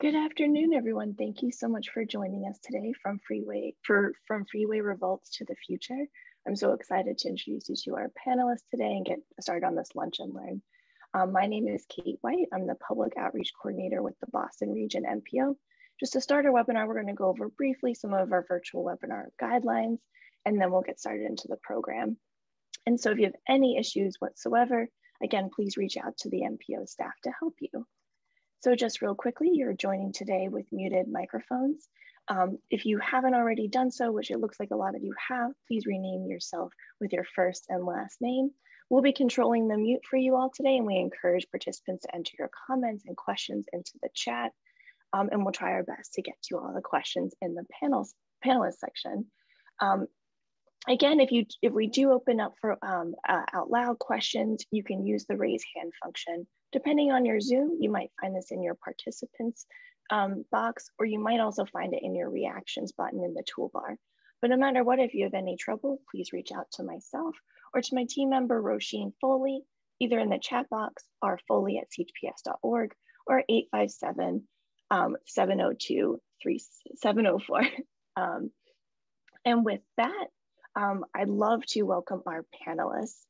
Good afternoon, everyone. Thank you so much for joining us today from Freeway Revolts to the Future. I'm so excited to introduce you to our panelists today and get started on this lunch and learn. My name is Kate White. I'm the Public Outreach Coordinator with the Boston Region MPO. Just to start our webinar, we're going to go over briefly some of our virtual webinar guidelines, and then we'll get started into the program. And so if you have any issues whatsoever, again, please reach out to the MPO staff to help you. So just real quickly, you're joining today with muted microphones. If you haven't already done so, which it looks like a lot of you have, please rename yourself with your first and last name. We'll be controlling the mute for you all today, and we encourage participants to enter your comments and questions into the chat, and we'll try our best to get to all the questions in the panelist section. Again, if we do open up for out loud questions, you can use the raise hand function. Depending on your Zoom, you might find this in your participants box, or you might also find it in your reactions button in the toolbar. But no matter what, if you have any trouble, please reach out to myself or to my team member, Roisin Foley, either in the chat box, rfoley@chps.org, or 857-702-3704. And with that, I'd love to welcome our panelists.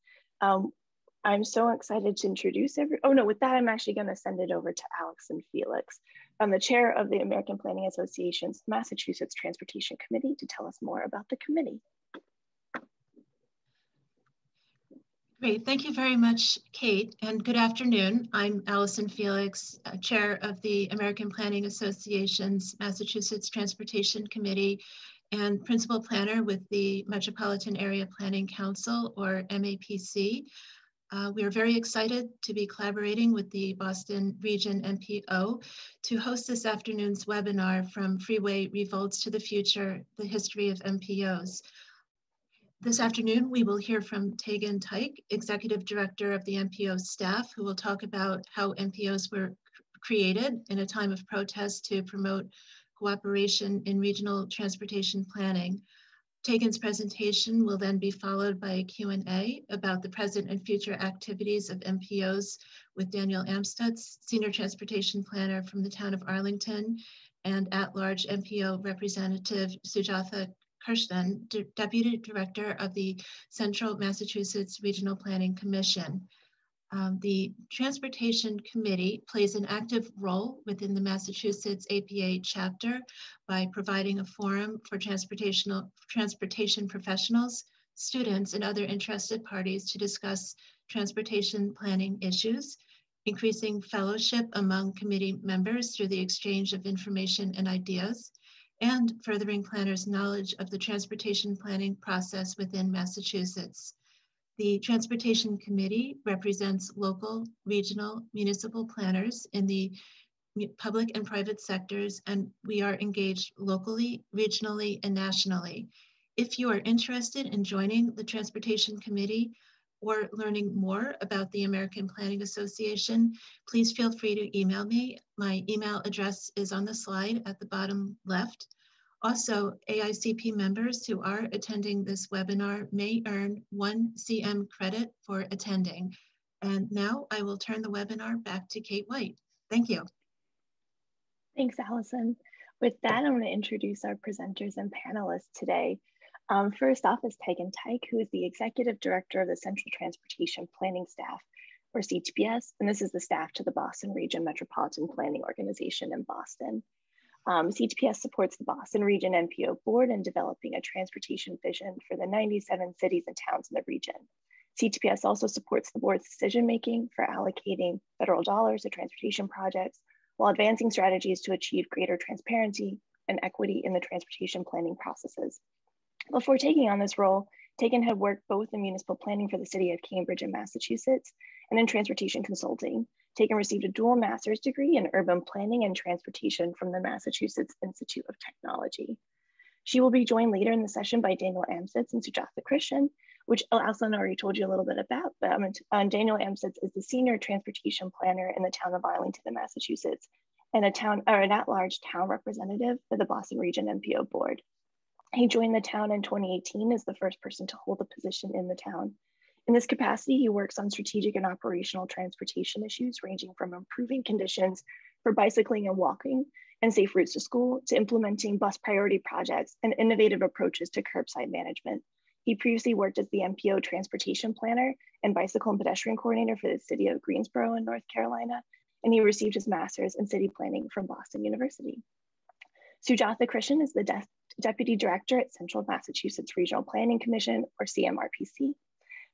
I'm so excited to introduce with that, I'm actually going to send it over to Alex and Felix. I'm the chair of the American Planning Association's Massachusetts Transportation Committee to tell us more about the committee. Great, thank you very much, Kate, and good afternoon. I'm Allison Felix, chair of the American Planning Association's Massachusetts Transportation Committee and principal planner with the Metropolitan Area Planning Council, or MAPC. We are very excited to be collaborating with the Boston Region MPO to host this afternoon's webinar, From Freeway Revolts to the Future, the History of MPOs. This afternoon, we will hear from Tegin Teich, Executive Director of the MPO staff, who will talk about how MPOs were created in a time of protest to promote cooperation in regional transportation planning. Tegin's presentation will then be followed by a Q&A about the present and future activities of MPOs with Daniel Amstutz, Senior Transportation Planner from the town of Arlington, and at-large MPO Representative Sujatha Krishnan, Deputy Director of the Central Massachusetts Regional Planning Commission. The Transportation Committee plays an active role within the Massachusetts APA chapter by providing a forum for transportation professionals, students, and other interested parties to discuss transportation planning issues, increasing fellowship among committee members through the exchange of information and ideas, and furthering planners' knowledge of the transportation planning process within Massachusetts. The Transportation Committee represents local, regional, municipal planners in the public and private sectors, and we are engaged locally, regionally, and nationally. If you are interested in joining the Transportation Committee or learning more about the American Planning Association, please feel free to email me. My email address is on the slide at the bottom left. Also, AICP members who are attending this webinar may earn 1 CM credit for attending. And now I will turn the webinar back to Kate White. Thank you. Thanks, Allison. With that, I'm going to introduce our presenters and panelists today. First off is Tegin Teich, who is the Executive Director of the Central Transportation Planning Staff, or CTPS, and this is the staff to the Boston Region Metropolitan Planning Organization in Boston. CTPS supports the Boston Region MPO Board in developing a transportation vision for the 97 cities and towns in the region. CTPS also supports the board's decision-making for allocating federal dollars to transportation projects while advancing strategies to achieve greater transparency and equity in the transportation planning processes. Before taking on this role, Tegin had worked both in municipal planning for the city of Cambridge in Massachusetts and in transportation consulting. Tegin received a dual master's degree in urban planning and transportation from the Massachusetts Institute of Technology. She will be joined later in the session by Daniel Amstutz and Sujatha Krishnan, which Allison already told you a little bit about. But Daniel Amstutz is the senior transportation planner in the town of Arlington in Massachusetts and an at-large town representative for the Boston Region MPO Board. He joined the town in 2018 as the first person to hold a position in the town. In this capacity, he works on strategic and operational transportation issues ranging from improving conditions for bicycling and walking and safe routes to school, to implementing bus priority projects and innovative approaches to curbside management. He previously worked as the MPO transportation planner and bicycle and pedestrian coordinator for the city of Greensboro in North Carolina, and he received his master's in city planning from Boston University. Sujatha Krishnan is the Deputy Director at Central Massachusetts Regional Planning Commission, or CMRPC,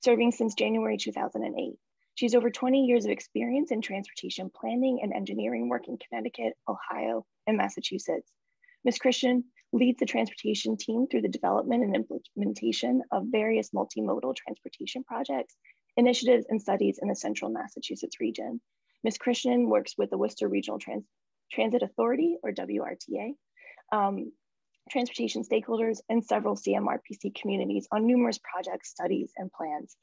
serving since January 2008. She has over 20 years of experience in transportation planning and engineering work in Connecticut, Ohio, and Massachusetts. Ms. Krishnan leads the transportation team through the development and implementation of various multimodal transportation projects, initiatives, and studies in the Central Massachusetts region. Ms. Krishnan works with the Worcester Regional Transit Authority, or WRTA, transportation stakeholders, and several CMRPC communities on numerous projects, studies, and plans.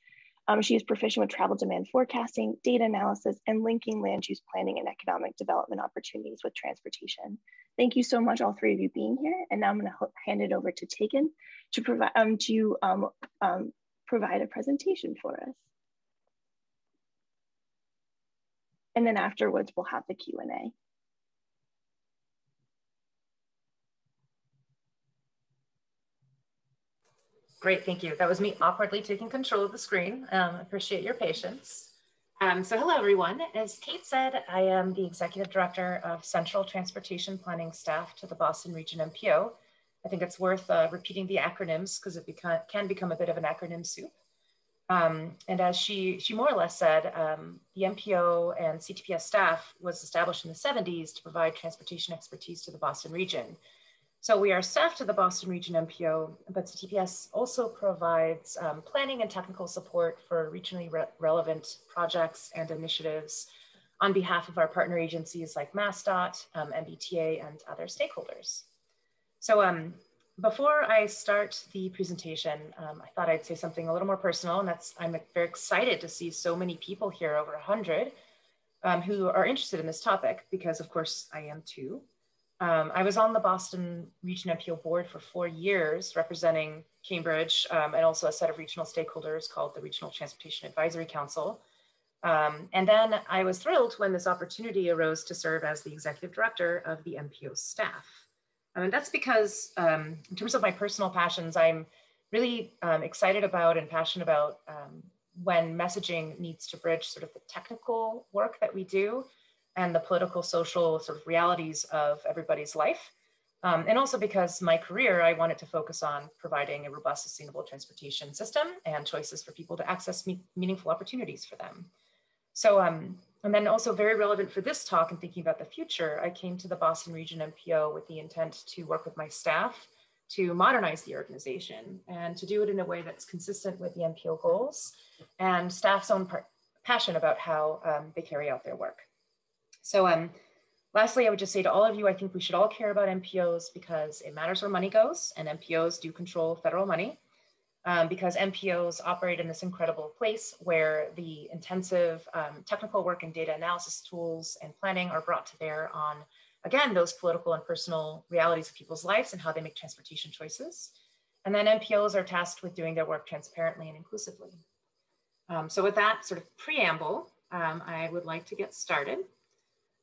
She is proficient with travel demand forecasting, data analysis, and linking land use planning and economic development opportunities with transportation. Thank you so much, all three of you being here. And now I'm going to hand it over to Tegin to provide a presentation for us. And then afterwards, we'll have the Q&A. Great, thank you. That was me awkwardly taking control of the screen. Appreciate your patience. So hello, everyone. As Kate said, I am the Executive Director of Central Transportation Planning Staff to the Boston Region MPO. I think it's worth repeating the acronyms because it can become a bit of an acronym soup. And as she more or less said, the MPO and CTPS staff was established in the 70s to provide transportation expertise to the Boston region. So we are staff to the Boston Region MPO, but CTPS also provides planning and technical support for regionally relevant projects and initiatives on behalf of our partner agencies like MassDOT, MBTA, and other stakeholders. So before I start the presentation, I thought I'd say something a little more personal, and that's I'm very excited to see so many people here, over 100, who are interested in this topic, because of course I am too. I was on the Boston Region MPO board for 4 years, representing Cambridge and also a set of regional stakeholders called the Regional Transportation Advisory Council. And then I was thrilled when this opportunity arose to serve as the executive director of the MPO staff. And that's because in terms of my personal passions, I'm really excited about and passionate about when messaging needs to bridge sort of the technical work that we do and the political, social sort of realities of everybody's life. And also because my career, I wanted to focus on providing a robust, sustainable transportation system and choices for people to access meaningful opportunities for them. So, and then also very relevant for this talk and thinking about the future, I came to the Boston Region MPO with the intent to work with my staff to modernize the organization and to do it in a way that's consistent with the MPO goals and staff's own passion about how they carry out their work. So lastly, I would just say to all of you, I think we should all care about MPOs because it matters where money goes, and MPOs do control federal money because MPOs operate in this incredible place where the intensive technical work and data analysis tools and planning are brought to bear on, again, those political and personal realities of people's lives and how they make transportation choices. And then MPOs are tasked with doing their work transparently and inclusively. So with that sort of preamble, I would like to get started.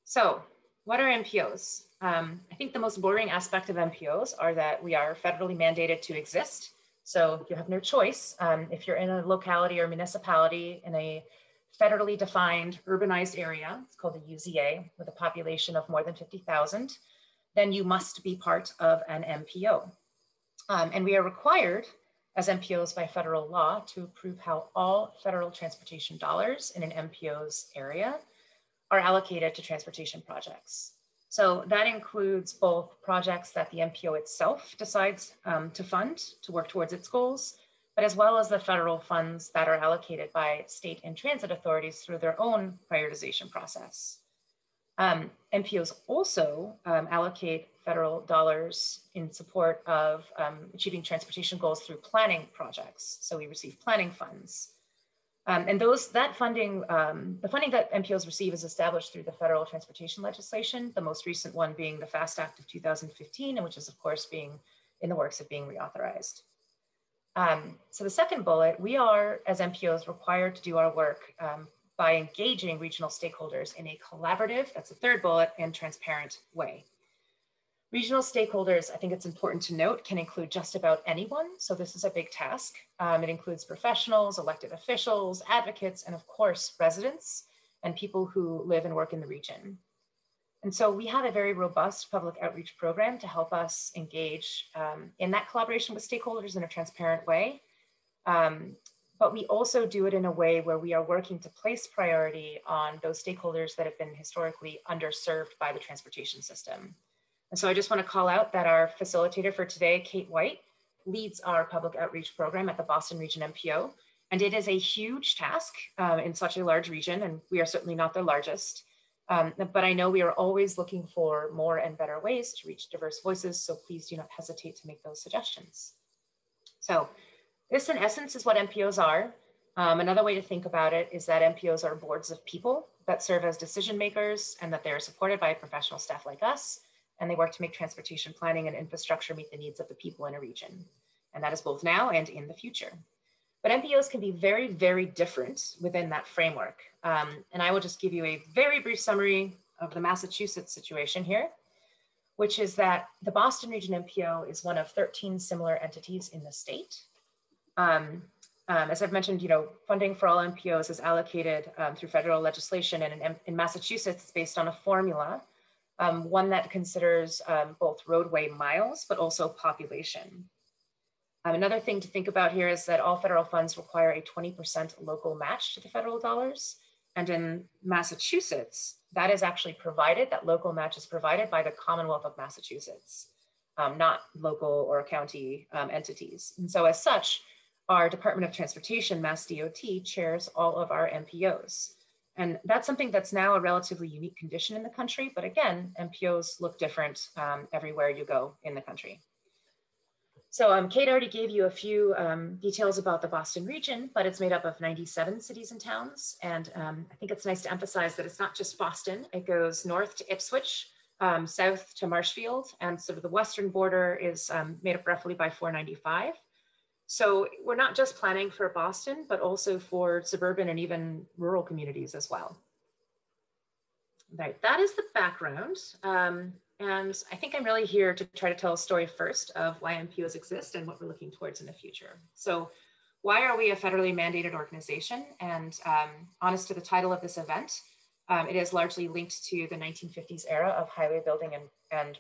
So what are MPOs? I think the most boring aspect of MPOs are that we are federally mandated to exist. So you have no choice. If you're in a locality or municipality in a federally defined urbanized area, it's called a UZA, with a population of more than 50,000, then you must be part of an MPO. And we are required as MPOs by federal law to approve how all federal transportation dollars in an MPO's area are allocated to transportation projects. So that includes both projects that the MPO itself decides to fund to work towards its goals, but as well as the federal funds that are allocated by state and transit authorities through their own prioritization process. MPOs also allocate federal dollars in support of achieving transportation goals through planning projects. So we receive planning funds. And that funding, the funding that MPOs receive is established through the federal transportation legislation, the most recent one being the FAST Act of 2015, and which is of course being in the works of being reauthorized. So the second bullet, we are as MPOs required to do our work by engaging regional stakeholders in a collaborative, that's the third bullet, and transparent way. Regional stakeholders, I think it's important to note, can include just about anyone. So this is a big task. It includes professionals, elected officials, advocates, and of course, residents and people who live and work in the region. And so we have a very robust public outreach program to help us engage in that collaboration with stakeholders in a transparent way. But we also do it in a way where we are working to place priority on those stakeholders that have been historically underserved by the transportation system. And so I just want to call out that our facilitator for today, Kate White, leads our public outreach program at the Boston Region MPO. And it is a huge task in such a large region, and we are certainly not the largest. But I know we are always looking for more and better ways to reach diverse voices, so please do not hesitate to make those suggestions. So this in essence is what MPOs are. Another way to think about it is that MPOs are boards of people that serve as decision makers and that they are supported by professional staff like us, and they work to make transportation planning and infrastructure meet the needs of the people in a region. And that is both now and in the future. But MPOs can be very, very different within that framework. And I will just give you a very brief summary of the Massachusetts situation here, which is that the Boston Region MPO is one of 13 similar entities in the state. As I've mentioned, funding for all MPOs is allocated through federal legislation, and in Massachusetts, it's based on a formula, one that considers both roadway miles, but also population. Another thing to think about here is that all federal funds require a 20% local match to the federal dollars. And in Massachusetts, that is actually provided, that local match is provided by the Commonwealth of Massachusetts, not local or county entities. And so as such, our Department of Transportation, Mass DOT, chairs all of our MPOs. And that's something that's now a relatively unique condition in the country. But again, MPOs look different everywhere you go in the country. So Kate already gave you a few details about the Boston region, but it's made up of 97 cities and towns. And I think it's nice to emphasize that it's not just Boston. It goes north to Ipswich, south to Marshfield, and sort of the western border is made up roughly by 495. So we're not just planning for Boston, but also for suburban and even rural communities as well. Right, that is the background. And I think I'm really here to try to tell a story first of why MPOs exist and what we're looking towards in the future. So why are we a federally mandated organization? And honest to the title of this event, it is largely linked to the 1950s era of highway building and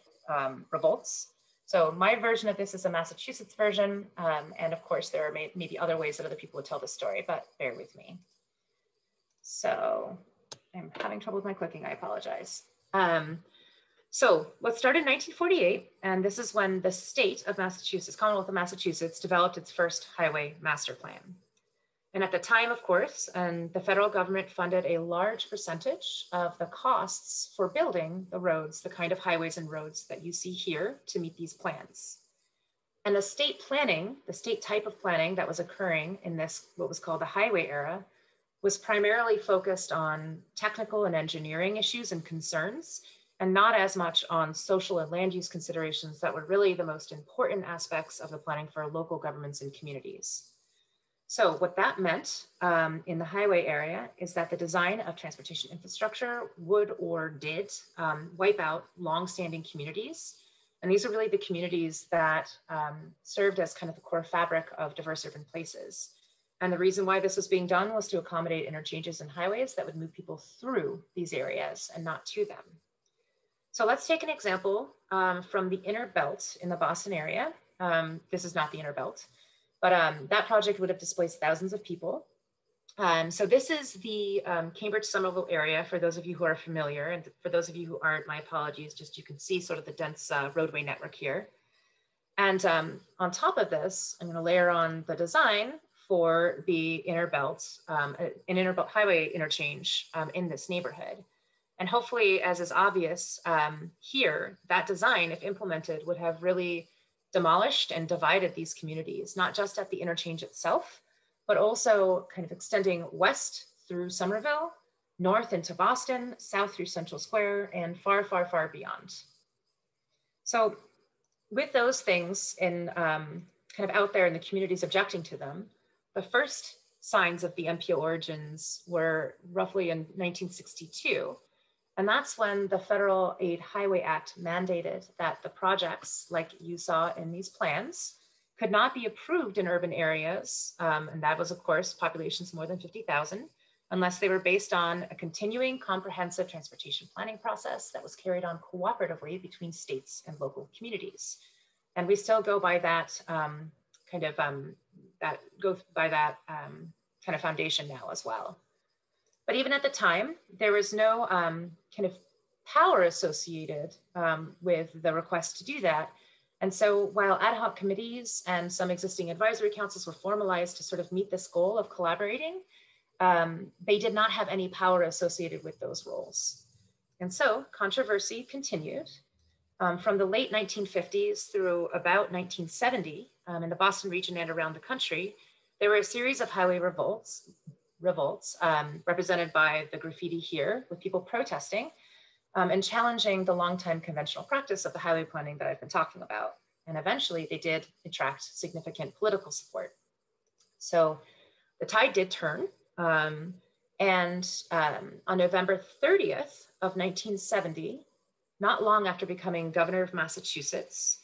revolts. So my version of this is a Massachusetts version. And of course, there are maybe other ways that other people would tell the story, but bear with me. So I'm having trouble with my clicking, I apologize. So let's start in 1948, and this is when the state of Massachusetts, Commonwealth of Massachusetts, developed its first highway master plan. And at the time, of course, the federal government funded a large percentage of the costs for building the roads, the kind of highways and roads that you see here to meet these plans. And the state planning, the state type of planning that was occurring in this, what was called the highway era, was primarily focused on technical and engineering issues and concerns, and not as much on social and land use considerations that were really the most important aspects of the planning for local governments and communities. So what that meant in the highway area is that the design of transportation infrastructure would or did wipe out longstanding communities. And these are really the communities that served as kind of the core fabric of diverse urban places. And the reason why this was being done was to accommodate interchanges and highways that would move people through these areas and not to them. So let's take an example from the inner belt in the Boston area. This is not the inner belt, but that project would have displaced thousands of people. So this is the Cambridge-Somerville area, for those of you who are familiar, and for those of you who aren't, my apologies, just you can see sort of the dense roadway network here. And on top of this, I'm gonna layer on the design for the inner belt, an inner belt highway interchange in this neighborhood. And hopefully, as is obvious here, that design, if implemented, would have really demolished and divided these communities, not just at the interchange itself, but also kind of extending west through Somerville, north into Boston, south through Central Square, and far, far, far beyond. So with those things in kind of out there in the communities objecting to them, the first signs of the MPO origins were roughly in 1962. And that's when the Federal Aid Highway Act mandated that the projects, like you saw in these plans, could not be approved in urban areas. And that was, of course, populations more than 50,000, unless they were based on a continuing comprehensive transportation planning process that was carried on cooperatively between states and local communities. And we still go by that kind of foundation now as well. But even at the time, there was no kind of power associated with the request to do that. And so while ad hoc committees and some existing advisory councils were formalized to sort of meet this goal of collaborating, they did not have any power associated with those roles. And so controversy continued from the late 1950s through about 1970 in the Boston region and around the country. There were a series of highway revolts represented by the graffiti here, with people protesting and challenging the longtime conventional practice of the highway planning that I've been talking about. And eventually they did attract significant political support. So the tide did turn. On November 30th of 1970, not long after becoming governor of Massachusetts,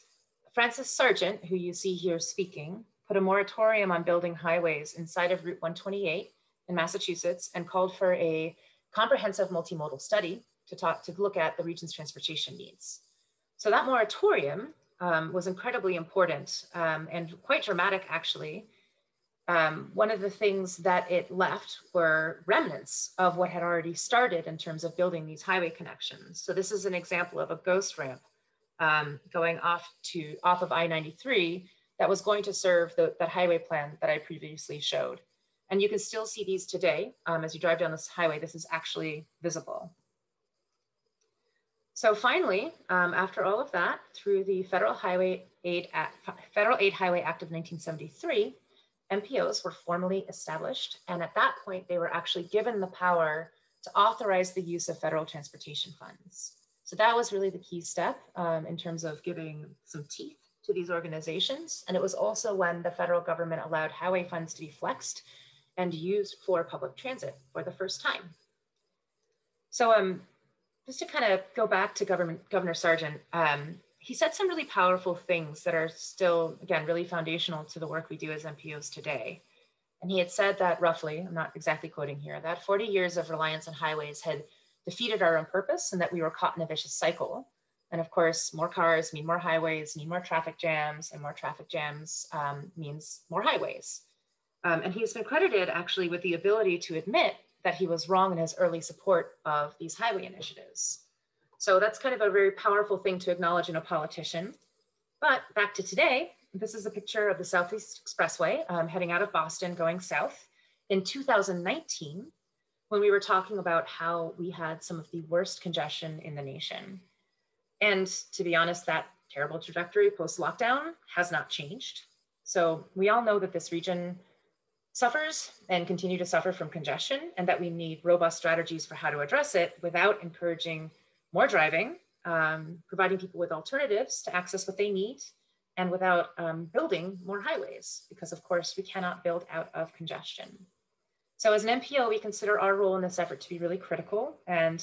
Francis Sargent, who you see here speaking, put a moratorium on building highways inside of Route 128 in Massachusetts and called for a comprehensive multimodal study to look at the region's transportation needs. So that moratorium was incredibly important and quite dramatic, actually. One of the things that it left were remnants of what had already started in terms of building these highway connections. So this is an example of a ghost ramp going off of I-93 that was going to serve that highway plan that I previously showed. And you can still see these today. As you drive down this highway, this is actually visible. So finally, after all of that, through the Federal Aid Highway Act of 1973, MPOs were formally established. And at that point, they were actually given the power to authorize the use of federal transportation funds. So that was really the key step in terms of giving some teeth to these organizations. And it was also when the federal government allowed highway funds to be flexed and used for public transit for the first time. So just to kind of go back to Governor Sargent, he said some really powerful things that are still, again, really foundational to the work we do as MPOs today. And he had said that roughly, I'm not exactly quoting here, that 40 years of reliance on highways had defeated our own purpose and that we were caught in a vicious cycle. And of course, more cars mean more highways, mean more traffic jams, and more traffic jams means more highways. And he's been credited actually with the ability to admit that he was wrong in his early support of these highway initiatives. So that's kind of a very powerful thing to acknowledge in a politician. But back to today, this is a picture of the Southeast Expressway heading out of Boston going south in 2019, when we were talking about how we had some of the worst congestion in the nation. And to be honest, that terrible trajectory post-lockdown has not changed. So we all know that this region suffers and continue to suffer from congestion, and that we need robust strategies for how to address it without encouraging more driving, providing people with alternatives to access what they need, and without building more highways, because of course we cannot build out of congestion. So as an MPO, we consider our role in this effort to be really critical, and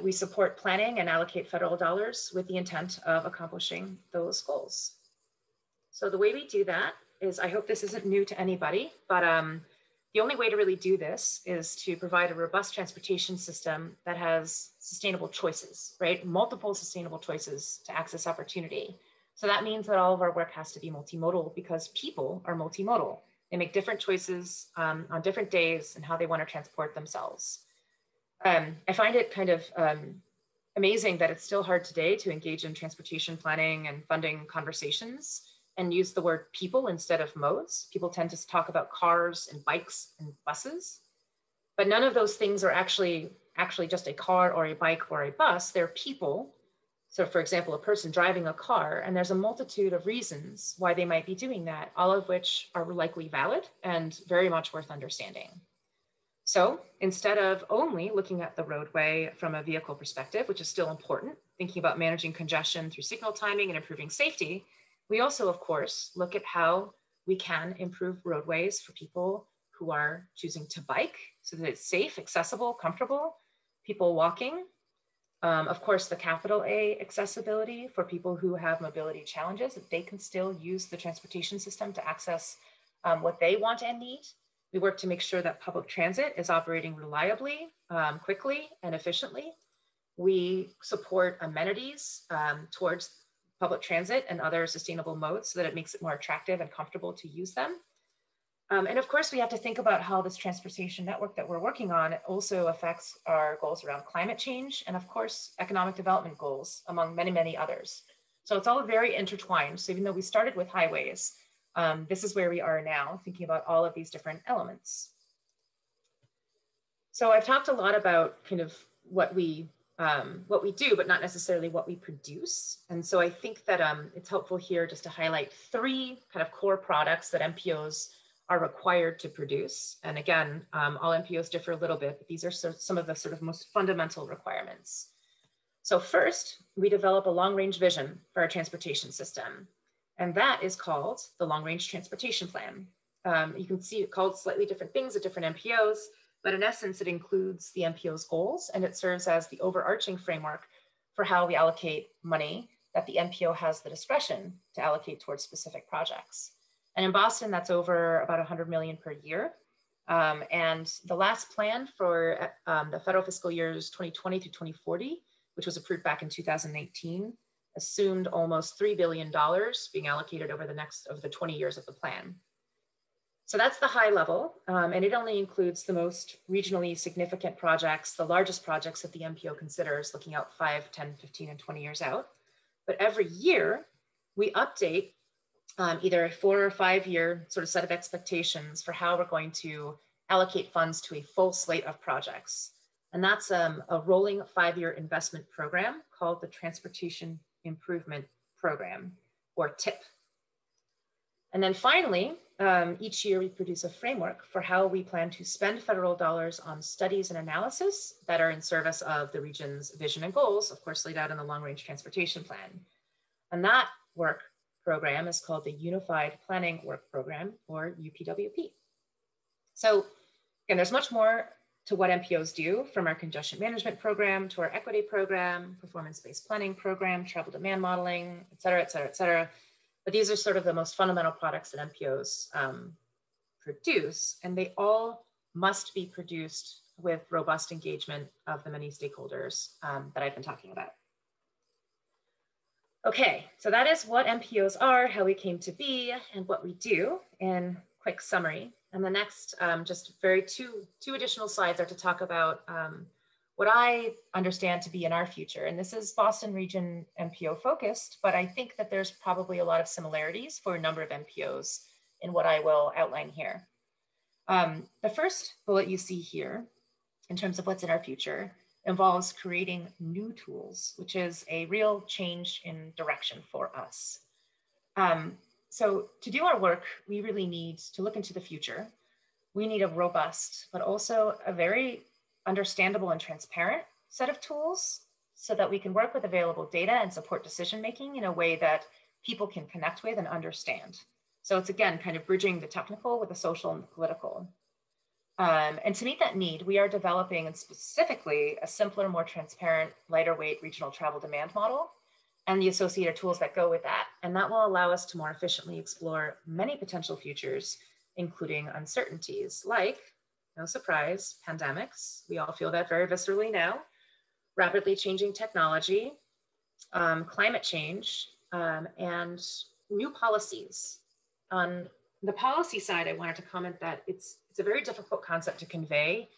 we support planning and allocate federal dollars with the intent of accomplishing those goals. So the way we do that is, I hope this isn't new to anybody, but the only way to really do this is to provide a robust transportation system that has sustainable choices, right? Multiple sustainable choices to access opportunity. So that means that all of our work has to be multimodal, because people are multimodal. They make different choices on different days and how they want to transport themselves. I find it kind of amazing that it's still hard today to engage in transportation planning and funding conversations and use the word people instead of modes. People tend to talk about cars and bikes and buses, but none of those things are actually just a car or a bike or a bus. They're people. So for example, a person driving a car, and there's a multitude of reasons why they might be doing that, all of which are likely valid and very much worth understanding. So instead of only looking at the roadway from a vehicle perspective, which is still important, thinking about managing congestion through signal timing and improving safety, we also, of course, look at how we can improve roadways for people who are choosing to bike so that it's safe, accessible, comfortable, people walking. Of course, the capital A accessibility for people who have mobility challenges, that they can still use the transportation system to access what they want and need. We work to make sure that public transit is operating reliably, quickly, and efficiently. We support amenities towards public transit and other sustainable modes so that it makes it more attractive and comfortable to use them. And of course, we have to think about how this transportation network that we're working on also affects our goals around climate change and, of course, economic development goals, among many, many others. So it's all very intertwined. So even though we started with highways, this is where we are now, thinking about all of these different elements. So I've talked a lot about kind of what we do, but not necessarily what we produce. And so I think that it's helpful here just to highlight three kind of core products that MPOs are required to produce. And again, all MPOs differ a little bit, but these are some of the sort of most fundamental requirements. So first, we develop a long-range vision for our transportation system. And that is called the Long-Range Transportation Plan. You can see it called slightly different things at different MPOs, but in essence, it includes the MPO's goals, and it serves as the overarching framework for how we allocate money that the MPO has the discretion to allocate towards specific projects. And in Boston, that's over about 100 million per year. And the last plan for the federal fiscal years 2020 to 2040, which was approved back in 2019, assumed almost $3 billion being allocated over the 20 years of the plan. So that's the high level, and it only includes the most regionally significant projects, the largest projects that the MPO considers looking out 5, 10, 15, and 20 years out. But every year, we update either a 4 or 5 year sort of set of expectations for how we're going to allocate funds to a full slate of projects. And that's a rolling 5-year investment program called the Transportation Improvement Program, or TIP. And then finally, each year we produce a framework for how we plan to spend federal dollars on studies and analysis that are in service of the region's vision and goals, of course, laid out in the Long-Range Transportation Plan. And that work program is called the Unified Planning Work Program, or UPWP. So again, there's much more to what MPOs do, from our congestion management program to our equity program, performance-based planning program, travel demand modeling, et cetera, et cetera, et cetera. But these are sort of the most fundamental products that MPOs produce, and they all must be produced with robust engagement of the many stakeholders that I've been talking about. Okay, so that is what MPOs are, how we came to be, and what we do in quick summary. And the next, just two additional slides are to talk about what I understand to be in our future. And this is Boston region MPO focused, but I think that there's probably a lot of similarities for a number of MPOs in what I will outline here. The first bullet you see here, in terms of what's in our future, involves creating new tools, which is a real change in direction for us. So to do our work, we really need to look into the future. We need a robust, but also a very understandable and transparent set of tools so that we can work with available data and support decision-making in a way that people can connect with and understand. So it's, again, kind of bridging the technical with the social and the political. And to meet that need, we are developing, and specifically, a simpler, more transparent, lighter weight regional travel demand model and the associated tools that go with that. And that will allow us to more efficiently explore many potential futures, including uncertainties like, no surprise, pandemics. We all feel that very viscerally now. Rapidly changing technology, climate change, and new policies. On the policy side, I wanted to comment that it's a very difficult concept to convey,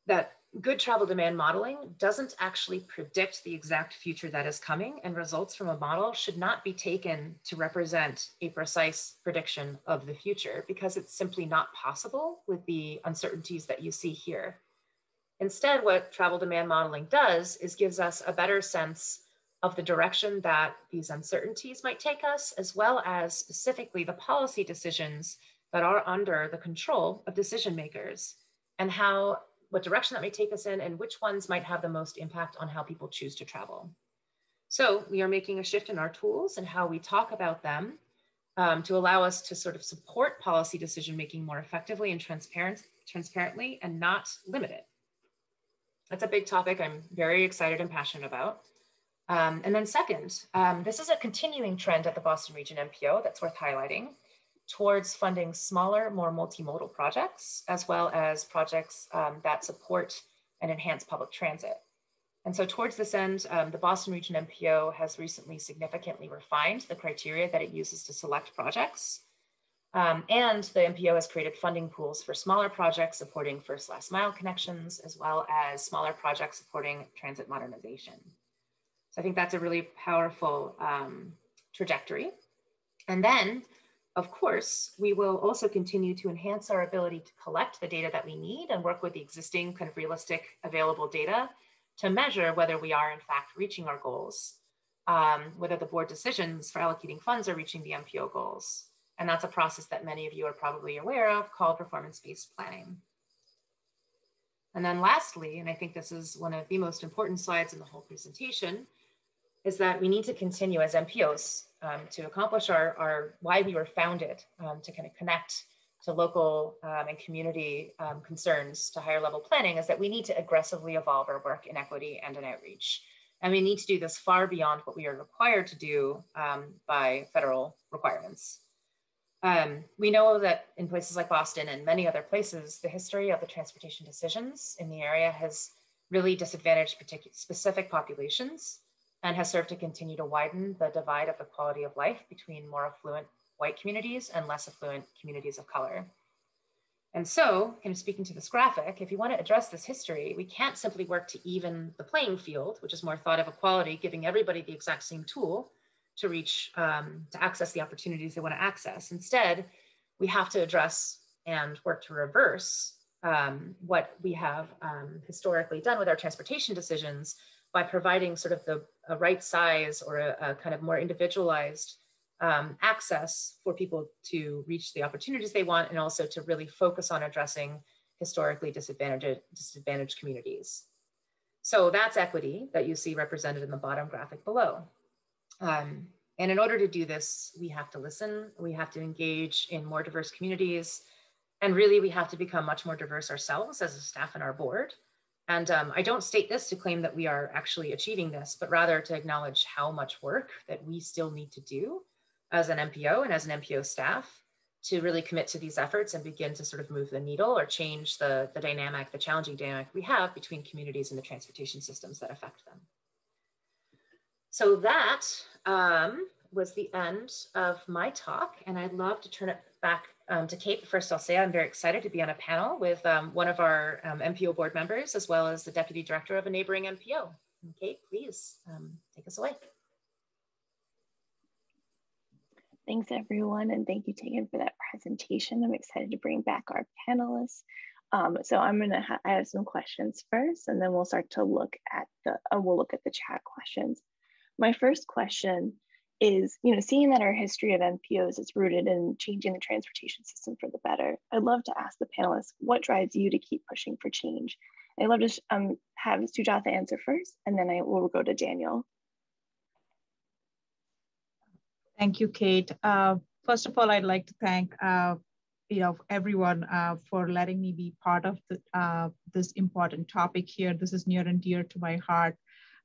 that good travel demand modeling doesn't actually predict the exact future that is coming, and results from a model should not be taken to represent a precise prediction of the future, because it's simply not possible with the uncertainties that you see here. Instead, what travel demand modeling does is gives us a better sense of the direction that these uncertainties might take us, as well as specifically the policy decisions that are under the control of decision makers, and what direction that may take us in, and which ones might have the most impact on how people choose to travel. So we are making a shift in our tools and how we talk about them to allow us to sort of support policy decision-making more effectively and transparently and not limit it. That's a big topic I'm very excited and passionate about. And then second, this is a continuing trend at the Boston Region MPO that's worth highlighting towards funding smaller, more multimodal projects, as well as projects that support and enhance public transit. And so towards this end, the Boston Region MPO has recently significantly refined the criteria that it uses to select projects. And the MPO has created funding pools for smaller projects supporting first last mile connections, as well as smaller projects supporting transit modernization. So I think that's a really powerful trajectory. And then, of course, we will also continue to enhance our ability to collect the data that we need and work with the existing kind of realistic available data to measure whether we are in fact reaching our goals, whether the board decisions for allocating funds are reaching the MPO goals. And that's a process that many of you are probably aware of called performance-based planning. And then lastly, and I think this is one of the most important slides in the whole presentation, is that we need to continue as MPOs to accomplish our why we were founded, to kind of connect to local and community concerns to higher level planning, is that we need to aggressively evolve our work in equity and in outreach. And we need to do this far beyond what we are required to do by federal requirements. We know that in places like Boston and many other places, the history of the transportation decisions in the area has really disadvantaged specific populations and has served to continue to widen the divide of the quality of life between more affluent white communities and less affluent communities of color. And so, kind of speaking to this graphic, if you want to address this history, we can't simply work to even the playing field, which is more thought of equality, giving everybody the exact same tool to reach, to access the opportunities they want to access. Instead, we have to address and work to reverse what we have historically done with our transportation decisions by providing sort of a right size or a kind of more individualized access for people to reach the opportunities they want, and also to really focus on addressing historically disadvantaged communities. So that's equity that you see represented in the bottom graphic below. And in order to do this, we have to listen, we have to engage in more diverse communities, and really we have to become much more diverse ourselves as a staff and our board. And I don't state this to claim that we are actually achieving this, but rather to acknowledge how much work that we still need to do as an MPO and as an MPO staff to really commit to these efforts and begin to sort of move the needle or change the dynamic, the challenging dynamic we have between communities and the transportation systems that affect them. So that was the end of my talk, and I'd love to turn it back to Kate. First, I'll say I'm very excited to be on a panel with one of our MPO board members, as well as the Deputy Director of a neighboring MPO. And Kate, please take us away. Thanks, everyone, and thank you, Tegin, for that presentation. I'm excited to bring back our panelists. So I have some questions first, and then we'll start to look at the chat questions. My first question is, seeing that our history of MPOs is rooted in changing the transportation system for the better, I'd love to ask the panelists, what drives you to keep pushing for change? I'd love to have Sujatha answer first, and then I will go to Daniel. Thank you, Kate. First of all, I'd like to thank everyone for letting me be part of this important topic here. This is near and dear to my heart.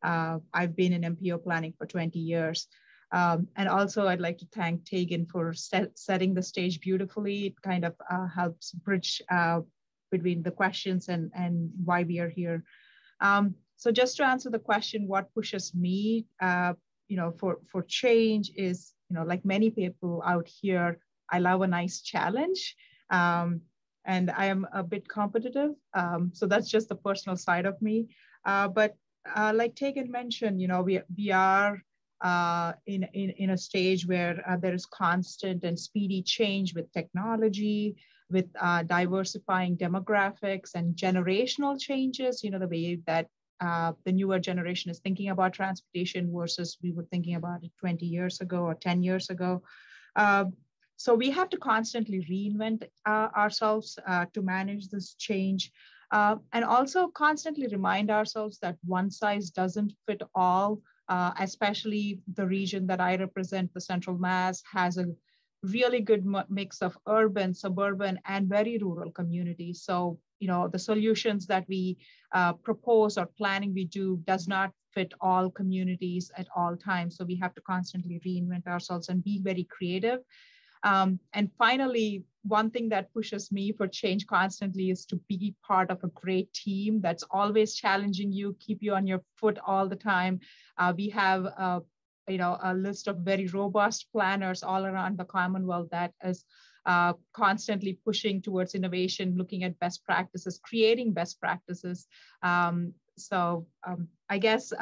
I've been in MPO planning for 20 years. And also I'd like to thank Tegin for setting the stage beautifully. It kind of helps bridge between the questions and why we are here. So just to answer the question, what pushes me for change is, like many people out here, I love a nice challenge. And I am a bit competitive. So that's just the personal side of me. But like Tegin mentioned, we are in a stage where there is constant and speedy change with technology, with diversifying demographics and generational changes, the way that the newer generation is thinking about transportation versus we were thinking about it 20 years ago or 10 years ago. So we have to constantly reinvent ourselves to manage this change. And also constantly remind ourselves that one size doesn't fit all, especially the region that I represent, the Central Mass, has a really good mix of urban, suburban, and very rural communities. So, the solutions that we propose or planning we do does not fit all communities at all times. So we have to constantly reinvent ourselves and be very creative. And finally, one thing that pushes me for change constantly is to be part of a great team that's always challenging you, keep you on your foot all the time. We have a list of very robust planners all around the Commonwealth that is constantly pushing towards innovation, looking at best practices, creating best practices. I guess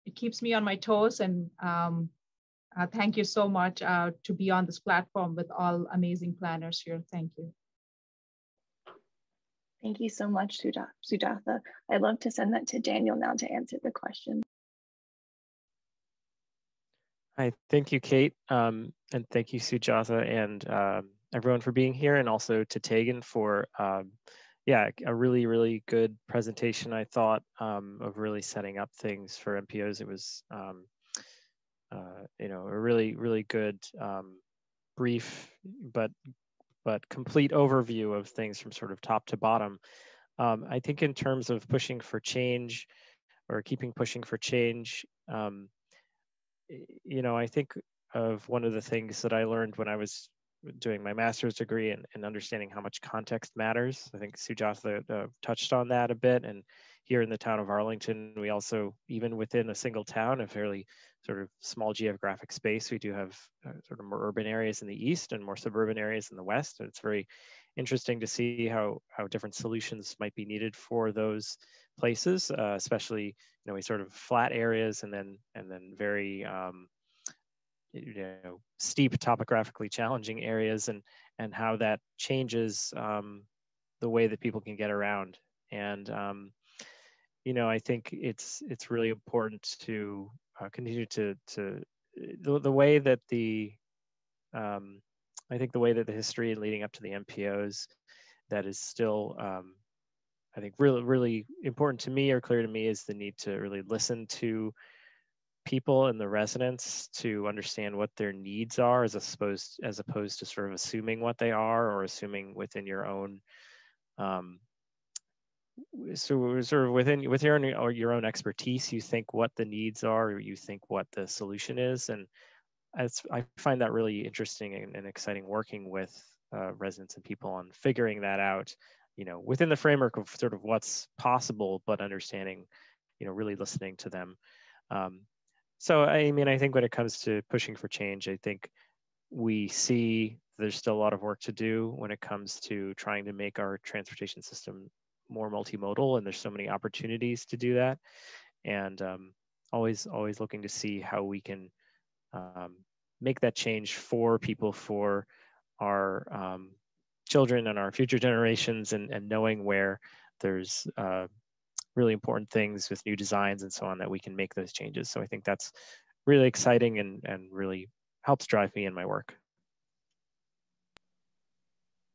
it keeps me on my toes, and thank you so much to be on this platform with all amazing planners here. Thank you. Thank you so much, Sujatha. I'd love to send that to Daniel now to answer the question. Hi, thank you, Kate, and thank you, Sujatha, and everyone for being here, and also to Tegin for, a really, really good presentation, I thought, of really setting up things for MPOs. It was, a really, really good brief, but complete overview of things from sort of top to bottom. I think in terms of pushing for change or keeping pushing for change, I think of one of the things that I learned when I was doing my master's degree and understanding how much context matters. I think Sujatha touched on that a bit. And here in the town of Arlington, we also, even within a single town, a fairly sort of small geographic space, we do have sort of more urban areas in the east and more suburban areas in the west. And it's very interesting to see how different solutions might be needed for those places, especially, we sort of flat areas and then very steep, topographically challenging areas, and how that changes the way that people can get around. And I think it's really important to continue to the way that I think the way that the history leading up to the MPOs that is still I think really, really important to me or clear to me is the need to really listen to people and the residents to understand what their needs are, as opposed to sort of assuming what they are or assuming within your own so sort of within your own expertise, you think what the needs are, or you think what the solution is. And I find that really interesting and exciting, working with residents and people on figuring that out, within the framework of sort of what's possible, but understanding, really listening to them. So, I think when it comes to pushing for change, I think we see there's still a lot of work to do when it comes to trying to make our transportation system more multimodal, and there's so many opportunities to do that. And always looking to see how we can make that change for people, for our children and our future generations, and knowing where there's really important things with new designs and so on that we can make those changes. So I think that's really exciting and really helps drive me in my work.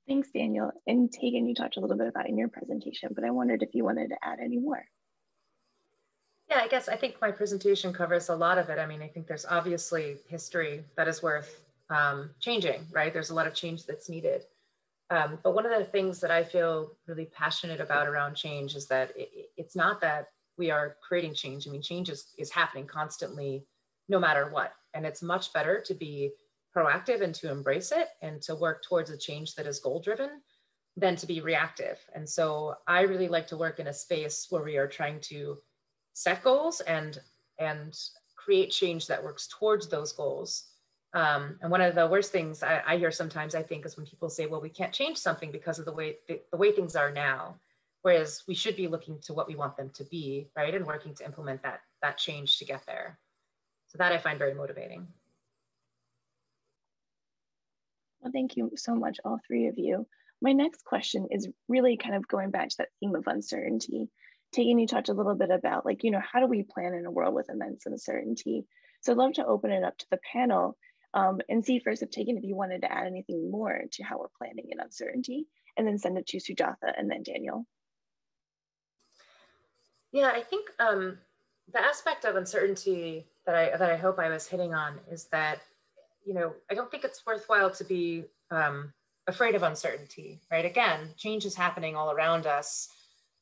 Thanks, Daniel. And Tegin, you talked a little bit about it in your presentation, but I wondered if you wanted to add any more. Yeah, I think my presentation covers a lot of it. I think there's obviously history that is worth changing, right? There's a lot of change that's needed. But one of the things that I feel really passionate about around change is that it's not that we are creating change. Change is happening constantly, no matter what. And it's much better to be proactive and to embrace it and to work towards a change that is goal-driven than to be reactive. And so I really like to work in a space where we are trying to set goals and create change that works towards those goals. And one of the worst things I hear sometimes, I think, is when people say, well, we can't change something because of the way things are now, whereas we should be looking to what we want them to be, right? And working to implement that change to get there. So that I find very motivating. Well, thank you so much, all three of you. My next question is really kind of going back to that theme of uncertainty. Tegin, you talked a little bit about how do we plan in a world with immense uncertainty? So I'd love to open it up to the panel and see first if Tegin, if you wanted to add anything more to how we're planning in uncertainty, and then send it to Sujatha and then Daniel. Yeah, I think the aspect of uncertainty that I hope I was hitting on is that, I don't think it's worthwhile to be afraid of uncertainty, right? Again, change is happening all around us.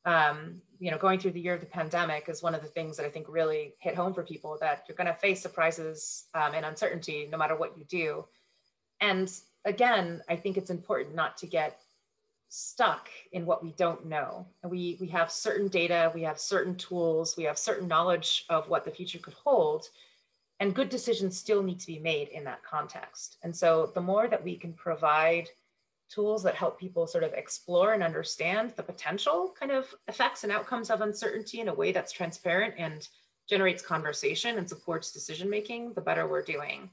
Going through the year of the pandemic is one of the things that I think really hit home for people, that you're going to face surprises and uncertainty no matter what you do. And again, I think it's important not to get stuck in what we don't know. We have certain data, we have certain tools, we have certain knowledge of what the future could hold, and good decisions still need to be made in that context. And so the more that we can provide tools that help people sort of explore and understand the potential kind of effects and outcomes of uncertainty in a way that's transparent and generates conversation and supports decision-making, the better we're doing.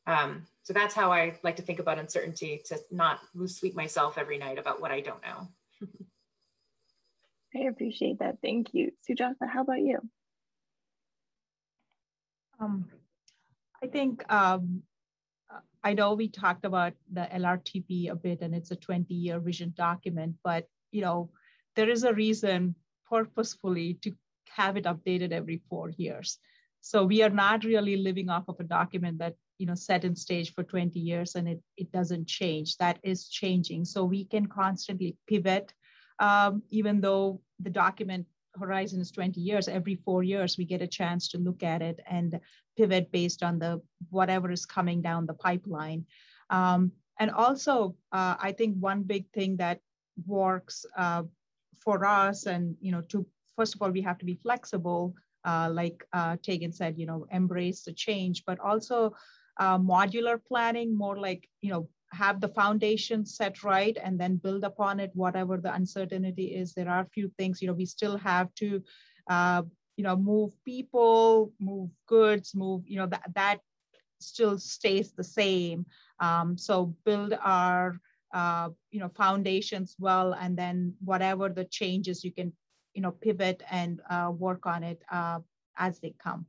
So that's how I like to think about uncertainty, to not lose sleep myself every night about what I don't know. I appreciate that. Thank you. Sujatha, how about you? I think I know we talked about the LRTP a bit, and it's a 20-year vision document, but there is a reason purposefully to have it updated every 4 years. So we are not really living off of a document that set in stage for 20 years and it doesn't change. That is changing. So we can constantly pivot, even though the document horizon is 20 years, every 4 years, we get a chance to look at it and pivot based on whatever is coming down the pipeline. And also, I think one big thing that works for us, and first of all, we have to be flexible, like Tegin said, embrace the change, but also modular planning, more like, have the foundation set right and then build upon it, whatever the uncertainty is. There are a few things, we still have to, move people, move goods, that still stays the same. So build our, foundations well, and then whatever the changes, you can, pivot and work on it as they come.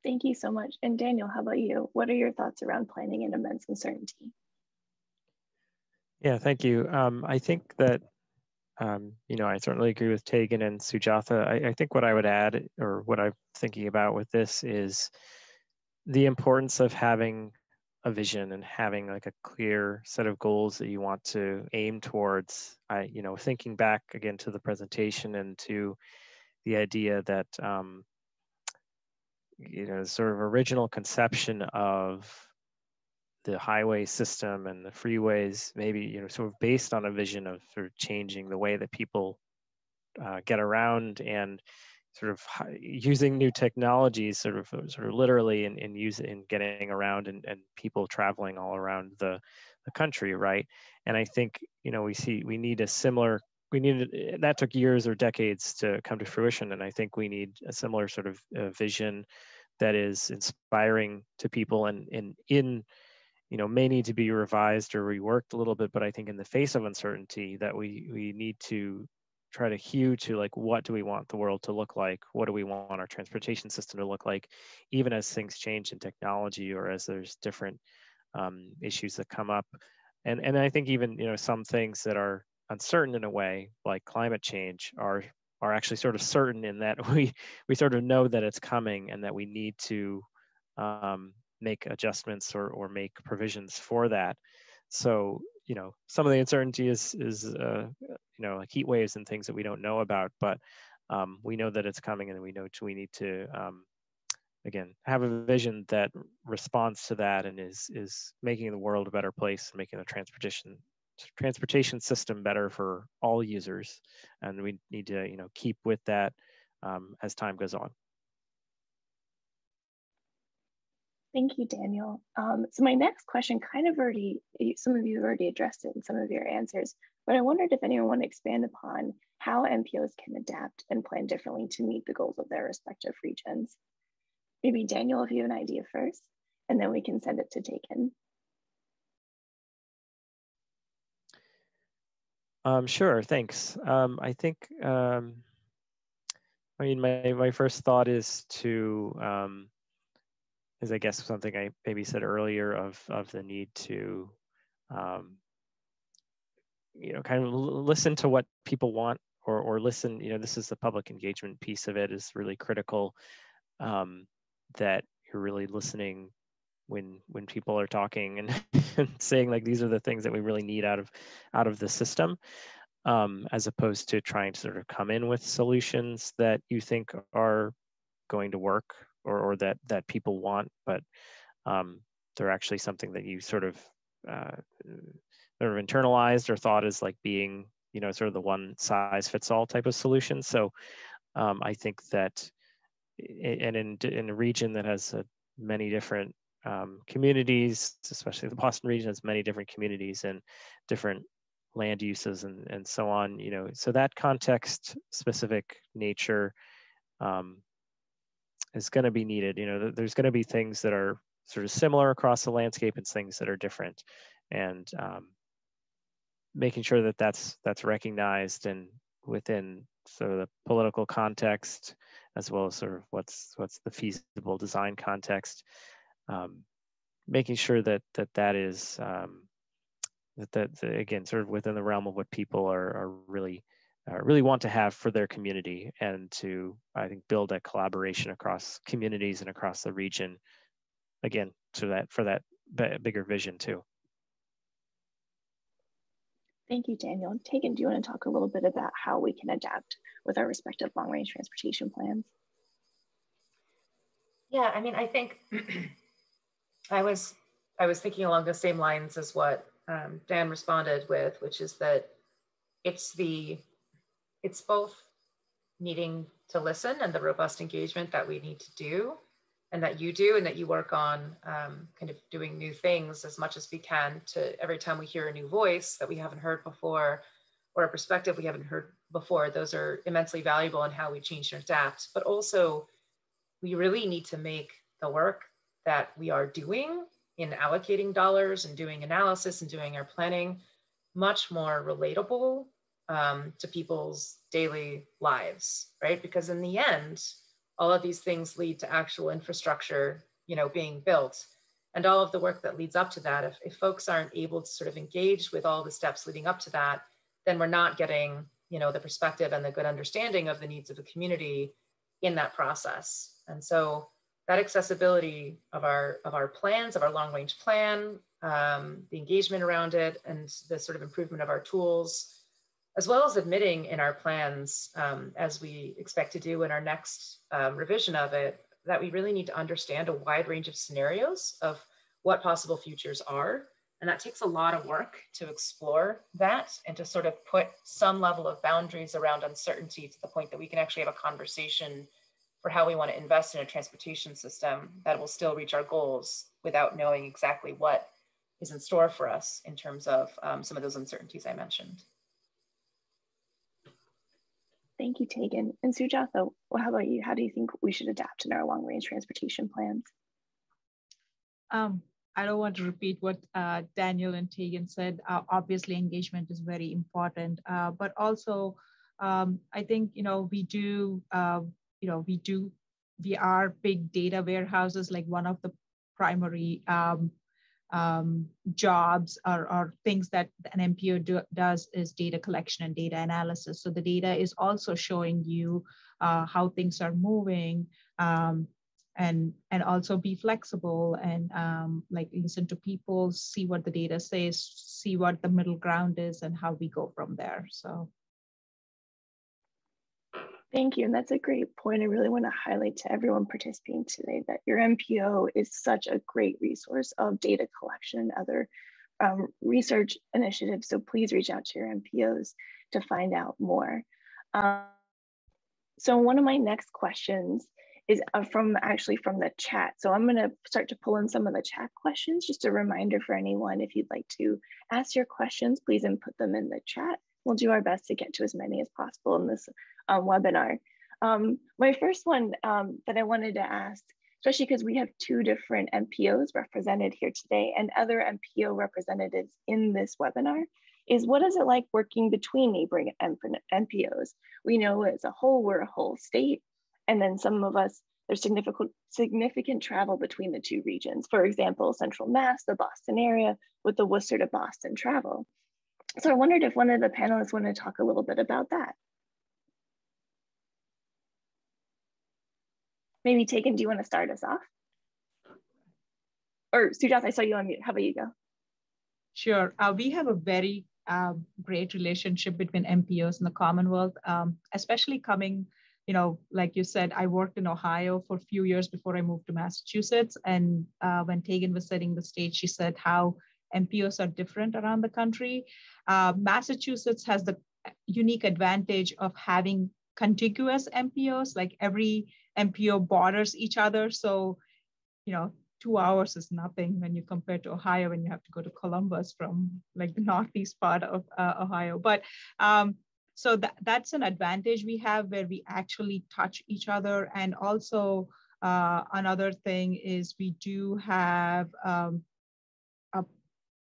Thank you so much. And Daniel, how about you? What are your thoughts around planning in immense uncertainty? Yeah, thank you. I think that, I certainly agree with Tegin and Sujatha. I think what I would add, or what I'm thinking about with this, is the importance of having a vision and having like a clear set of goals that you want to aim towards. Thinking back again to the presentation and to the idea that, sort of original conception of the highway system and the freeways, maybe, sort of based on a vision of sort of changing the way that people get around, and sort of using new technologies, sort of literally in getting around, and people traveling all around the country, right? And I think, we need a similar, that took years or decades to come to fruition, and I think we need a similar sort of vision that is inspiring to people, and may need to be revised or reworked a little bit, but I think in the face of uncertainty, that we need to try to hew to, like, what do we want the world to look like? What do we want our transportation system to look like, even as things change in technology, or as there's different issues that come up. And I think even, some things that are uncertain in a way, like climate change, are actually sort of certain, in that we sort of know that it's coming, and that we need to make adjustments or make provisions for that. So, some of the uncertainty is like heat waves and things that we don't know about, but we know that it's coming, and we know we need to, again, have a vision that responds to that, and is making the world a better place, and making the transportation system better for all users. And we need to, keep with that as time goes on. Thank you, Daniel. So my next question kind of some of you have already addressed it in some of your answers, but I wondered if anyone would expand upon how MPOs can adapt and plan differently to meet the goals of their respective regions. Maybe Daniel, if you have an idea first, and then we can send it to Tegin. Sure, thanks. I think, my first thought is I guess something I maybe said earlier, of the need to, kind of listen to what people want, or listen, this is the public engagement piece of it is really critical, that you're really listening when people are talking and, and saying like, these are the things that we really need out of the system, as opposed to trying to sort of come in with solutions that you think are going to work or that people want, but they're actually something that you sort of internalized or thought as like being, you know, sort of the one size fits all type of solution. So I think that, and in a region that has many different communities, especially the Boston region has many different communities and different land uses and so on, you know, so that context specific nature is going to be needed. You know, there's going to be things that are sort of similar across the landscape and things that are different, and making sure that that's recognized and within sort of the political context, as well as sort of what's the feasible design context, making sure that is that again sort of within the realm of what people are really want to have for their community, and to, I think, build that collaboration across communities and across the region, again, so that for that bigger vision too. Thank you, Daniel. Tegin, do you want to talk a little bit about how we can adapt with our respective long-range transportation plans? Yeah, I mean, I think I was thinking along the same lines as what Dan responded with, which is that it's both needing to listen and the robust engagement that we need to do, and that you do, and that you work on kind of doing new things as much as we can, to every time we hear a new voice that we haven't heard before, or a perspective we haven't heard before. Those are immensely valuable in how we change and adapt. But also, we really need to make the work that we are doing in allocating dollars and doing analysis and doing our planning much more relatable to people's daily lives, right? Because in the end, all of these things lead to actual infrastructure, you know, being built, and all of the work that leads up to that. If folks aren't able to sort of engage with all the steps leading up to that, then we're not getting, you know, the perspective and the good understanding of the needs of the community in that process. And so that accessibility of our plans, of our long range plan, the engagement around it, and the sort of improvement of our tools, as well as admitting in our plans, as we expect to do in our next revision of it, that we really need to understand a wide range of scenarios of what possible futures are. And that takes a lot of work to explore that and to sort of put some level of boundaries around uncertainty, to the point that we can actually have a conversation for how we want to invest in a transportation system that will still reach our goals without knowing exactly what is in store for us in terms of some of those uncertainties I mentioned. Thank you, Tegin. And Sujatha, well, how about you? How do you think we should adapt in our long-range transportation plans? I don't want to repeat what Daniel and Tegin said. Obviously, engagement is very important, but also I think, you know, we are big data warehouses. Like, one of the primary jobs or things that an MPO does is data collection and data analysis. So the data is also showing you how things are moving, and also be flexible and like listen to people, see what the data says, see what the middle ground is, and how we go from there. So. Thank you, and that's a great point. I really want to highlight to everyone participating today that your MPO is such a great resource of data collection and other research initiatives. So please reach out to your MPOs to find out more. So one of my next questions is from the chat. So I'm going to start to pull in some of the chat questions. Just a reminder for anyone, if you'd like to ask your questions, please input them in the chat. We'll do our best to get to as many as possible in this webinar. My first one that I wanted to ask, especially because we have two different MPOs represented here today and other MPO representatives in this webinar, is what is it like working between neighboring MPOs? We know as a whole, we're a whole state, and then some of us, there's significant travel between the two regions. For example, Central Mass, the Boston area, with the Worcester to Boston travel. So I wondered if one of the panelists wanted to talk a little bit about that. Maybe Tegin, do you want to start us off? or Sujatha, I saw you on mute. How about you go? Sure. We have a very great relationship between MPOs and the Commonwealth, especially coming, like you said, I worked in Ohio for a few years before I moved to Massachusetts. And when Tegin was setting the stage, she said how MPOs are different around the country. Massachusetts has the unique advantage of having contiguous MPOs, like every MPO borders each other. So, 2 hours is nothing when you compare to Ohio, when you have to go to Columbus from like the northeast part of Ohio. But so that's an advantage we have where we actually touch each other. And also another thing is we do have,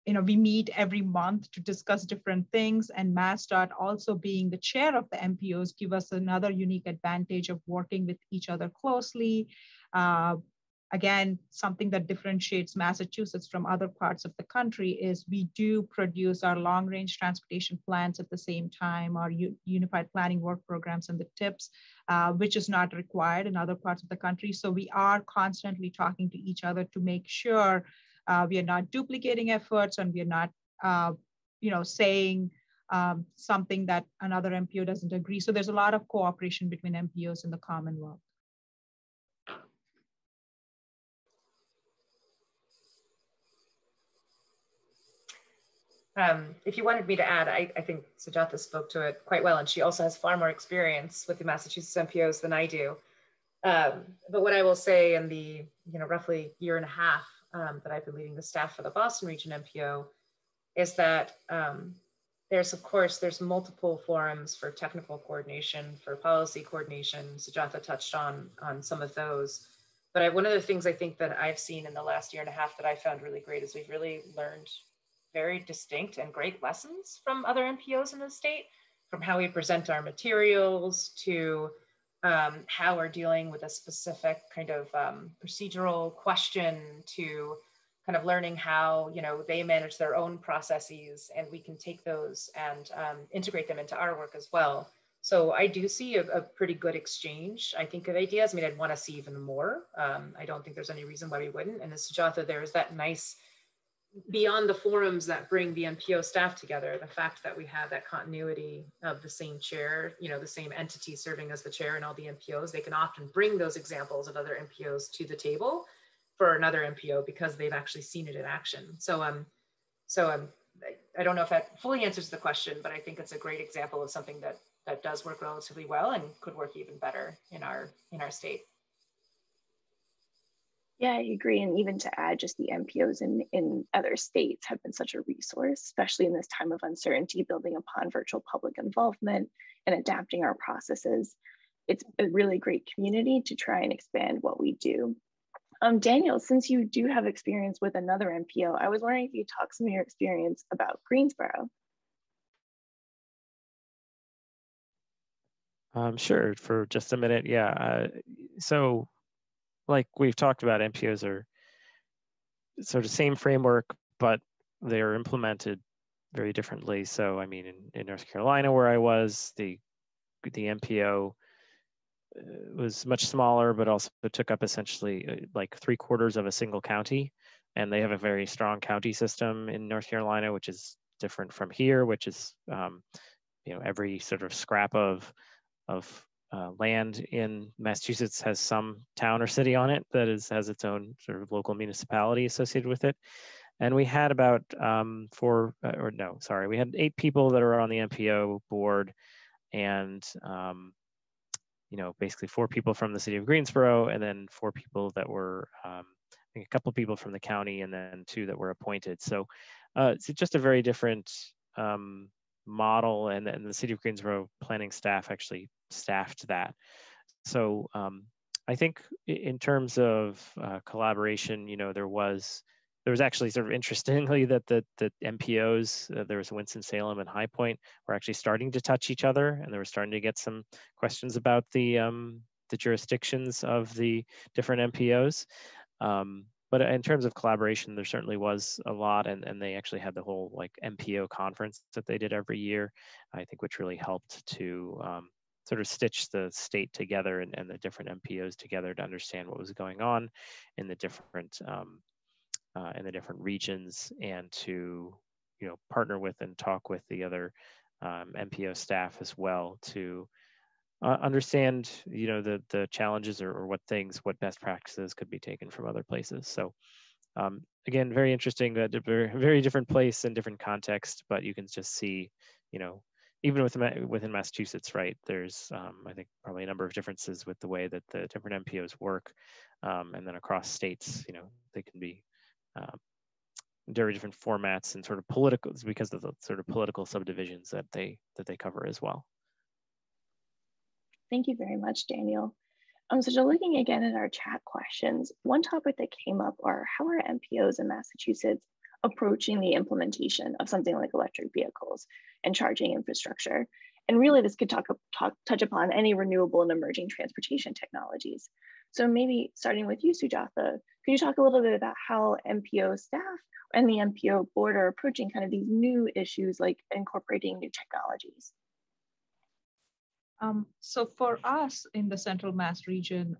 we meet every month to discuss different things, and MassDOT also being the chair of the MPOs give us another unique advantage of working with each other closely. Again, something that differentiates Massachusetts from other parts of the country is we do produce our long-range transportation plans at the same time, our unified planning work programs and the TIPS, which is not required in other parts of the country. So we are constantly talking to each other to make sure we are not duplicating efforts, and we are not, saying something that another MPO doesn't agree. So there's a lot of cooperation between MPOs in the Commonwealth. If you wanted me to add, I think Sujatha spoke to it quite well, and she also has far more experience with the Massachusetts MPOs than I do. But what I will say in the roughly year and a half that I've been leading the staff for the Boston Region MPO is that there's multiple forums for technical coordination, for policy coordination. Sujatha touched on some of those. But one of the things I think that I've seen in the last year and a half that I found really great is we've really learned very distinct and great lessons from other MPOs in the state, from how we present our materials to how we're dealing with a specific kind of procedural question, to kind of learning how they manage their own processes, and we can take those and integrate them into our work as well. So I do see a pretty good exchange, I think, of ideas. I mean, I'd want to see even more. I don't think there's any reason why we wouldn't. And as Sujatha, there is that nice, beyond the forums that bring the MPO staff together, the fact that we have that continuity of the same chair, the same entity serving as the chair in all the MPOs, they can often bring those examples of other MPOs to the table for another MPO because they've actually seen it in action. So I don't know if that fully answers the question, but I think it's a great example of something that does work relatively well and could work even better in our state. Yeah, I agree. And even to add, just the MPOs in other states have been such a resource, especially in this time of uncertainty, building upon virtual public involvement and adapting our processes. It's a really great community to try and expand what we do. Daniel, since you do have experience with another MPO, I was wondering if you talk some of your experience about Greensboro. Sure, for just a minute. Yeah. So like we've talked about, MPOs are sort of same framework, but they are implemented very differently. So, I mean, in North Carolina, where I was, the MPO was much smaller, but also took up essentially like 3/4 of a single county. And they have a very strong county system in North Carolina, which is different from here, which is, every sort of scrap of land in Massachusetts has some town or city on it that has its own sort of local municipality associated with it. And we had about we had 8 people that are on the MPO board, and basically 4 people from the city of Greensboro, and then 4 people that were, I think a couple of people from the county, and then 2 that were appointed. So it's just a very different model, and the city of Greensboro planning staff actually staffed that. So I think in terms of collaboration, there was actually sort of interestingly that the MPOs, there was Winston-Salem and High Point, were actually starting to touch each other, and they were starting to get some questions about the jurisdictions of the different MPOs. But in terms of collaboration, there certainly was a lot, and they actually had the whole like MPO conference that they did every year, I think, which really helped to sort of stitch the state together and the different MPOs together to understand what was going on in the different in the different regions, and to partner with and talk with the other MPO staff as well to understand the challenges or what best practices could be taken from other places. So again, very interesting, very different place and different context, but you can just see, even within Massachusetts, right, there's I think probably a number of differences with the way that the different MPOs work, and then across states, they can be very different formats and sort of political, because of the sort of political subdivisions that they cover as well. Thank you very much, Daniel. So just looking again at our chat questions, one topic that came up are how are MPOs in Massachusetts approaching the implementation of something like electric vehicles and charging infrastructure? And really this could touch upon any renewable and emerging transportation technologies. So maybe starting with you, Sujatha, could you talk a little bit about how MPO staff and the MPO board are approaching kind of these new issues like incorporating new technologies? So for us in the Central Mass region,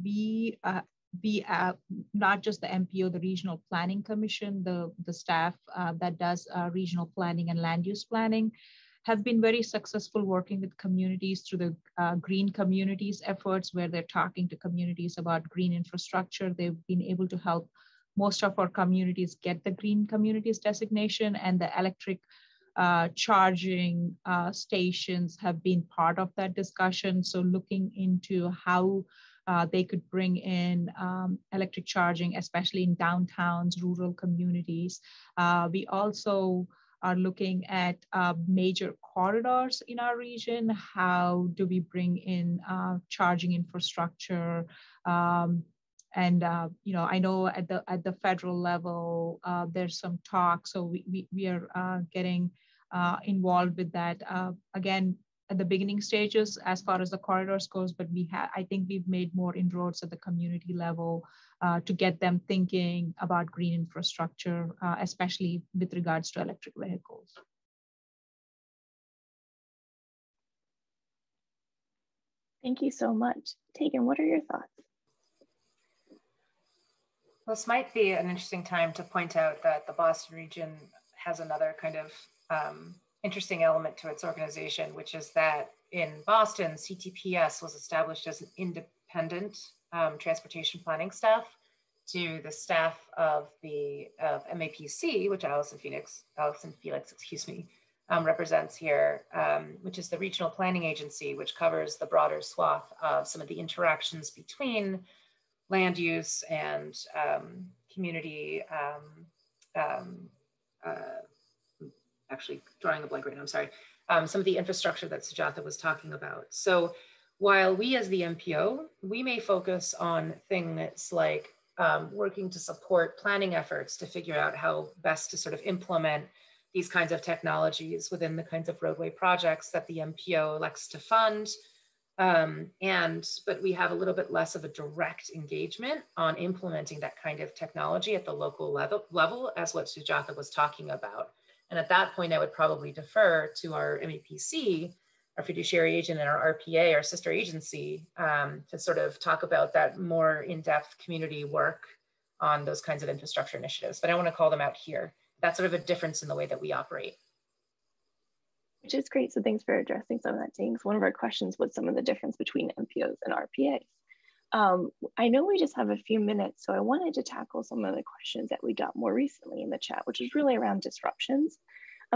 we not just the MPO, the Regional Planning Commission, the staff that does regional planning and land use planning, have been very successful working with communities through the Green Communities efforts, where they're talking to communities about green infrastructure. They've been able to help most of our communities get the Green Communities designation, and the electric charging stations have been part of that discussion. So looking into how they could bring in electric charging, especially in downtowns, rural communities. We also are looking at major corridors in our region. How do we bring in charging infrastructure? And I know at the federal level, there's some talk. So we are getting involved with that. Again, at the beginning stages as far as the corridors goes, but I think we've made more inroads at the community level to get them thinking about green infrastructure, especially with regards to electric vehicles. Thank you so much. Tegin, what are your thoughts? Well, this might be an interesting time to point out that the Boston region has another kind of interesting element to its organization, which is that in Boston, CTPS was established as an independent transportation planning staff to the staff of the MAPC, which Allison Felix, represents here, which is the regional planning agency, which covers the broader swath of some of the interactions between land use and community, actually drawing a blank right now, I'm sorry, some of the infrastructure that Sujatha was talking about. So while we as the MPO, we may focus on things like working to support planning efforts to figure out how best to sort of implement these kinds of technologies within the kinds of roadway projects that the MPO elects to fund. But we have a little bit less of a direct engagement on implementing that kind of technology at the local level as what Sujatha was talking about. And at that point, I would probably defer to our MAPC, our fiduciary agent, and our RPA, our sister agency, to sort of talk about that more in-depth community work on those kinds of infrastructure initiatives. But I want to call them out here. That's sort of a difference in the way that we operate. Which is great. So thanks for addressing some of that, Tegin. One of our questions was some of the difference between MPOs and RPAs. I know we just have a few minutes, so I wanted to tackle some of the questions that we got more recently in the chat, which is really around disruptions.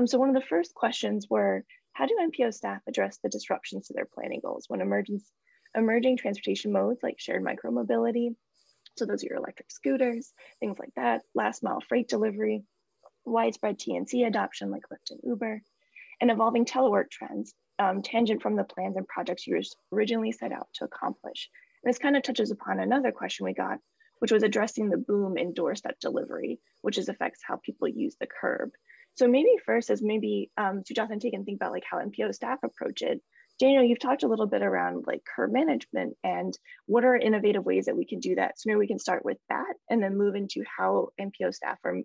So one of the first questions were, how do MPO staff address the disruptions to their planning goals when emerging transportation modes like shared micromobility, so those are your electric scooters, things like that, last mile freight delivery, widespread TNC adoption like Lyft and Uber, and evolving telework trends, tangent from the plans and projects you originally set out to accomplish. And this kind of touches upon another question we got, which was addressing the boom in doorstep delivery, which affects how people use the curb. So maybe first, as maybe Sujatha and Tegin think about like how MPO staff approach it. Daniel, you've talked a little bit around like curb management and what are innovative ways that we can do that. So maybe we can start with that and then move into how MPO staff are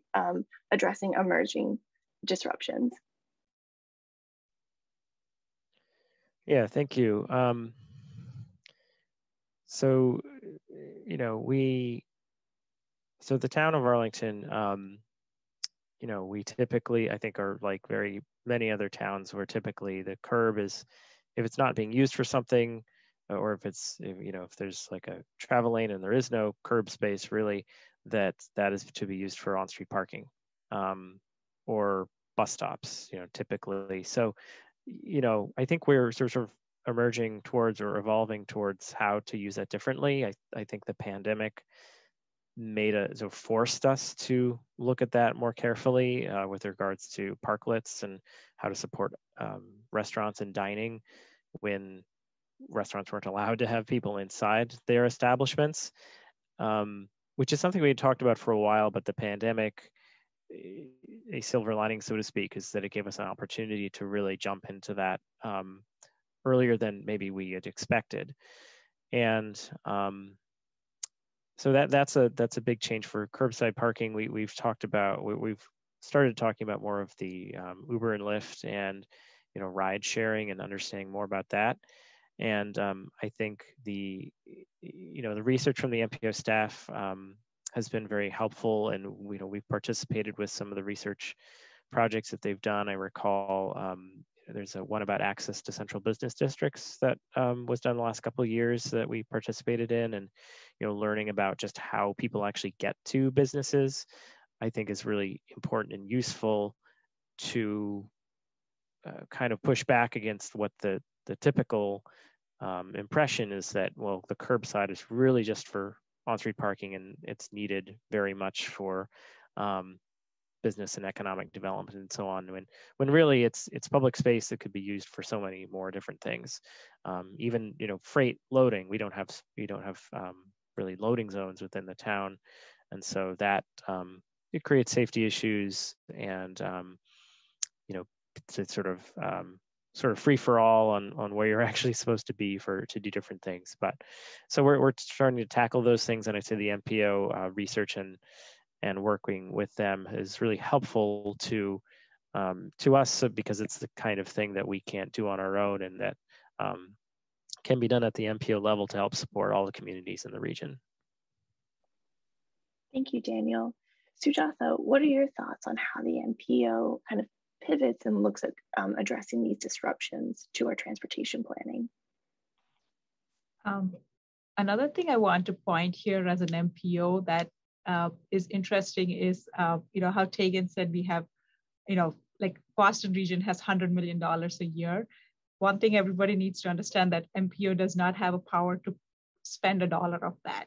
addressing emerging disruptions. Yeah, thank you. So, So the town of Arlington, you know, we typically, I think, are like very many other towns where typically the curb is, if it's not being used for something, or if it's, you know, if there's like a travel lane and there is no curb space really, that is to be used for on-street parking, or bus stops, you know, typically. So, you know, I think we're sort of emerging towards or evolving towards how to use that differently. I think the pandemic sort of forced us to look at that more carefully with regards to parklets and how to support restaurants and dining when restaurants weren't allowed to have people inside their establishments, which is something we had talked about for a while, but the pandemic, a silver lining, so to speak, is that it gave us an opportunity to really jump into that earlier than maybe we had expected. And so that's a big change for curbside parking. We've started talking about more of the Uber and Lyft and, you know, ride sharing and understanding more about that. And I think the research from the MPO staff has been very helpful, and you know, we've participated with some of the research projects that they've done. I recall there's one about access to central business districts that was done the last couple of years that we participated in, and you know, learning about just how people actually get to businesses, I think is really important and useful to kind of push back against what the typical impression is that, well, the curbside is really just for on-street parking and it's needed very much for business and economic development and so on, when really it's public space that could be used for so many more different things. Even, you know, freight loading, we don't have really loading zones within the town, and so that it creates safety issues, and you know, it's sort of free for all on where you're actually supposed to be to do different things. But so we're starting to tackle those things, and I say the MPO research and working with them is really helpful to us, because it's the kind of thing that we can't do on our own, and that can be done at the MPO level to help support all the communities in the region. Thank you, Daniel. Sujatha, what are your thoughts on how the MPO kind of pivots and looks at addressing these disruptions to our transportation planning? Another thing I want to point here as an MPO that is interesting is, you know, how Tegin said we have, you know, like Boston region has $100 million a year. One thing everybody needs to understand, that MPO does not have a power to spend a dollar of that.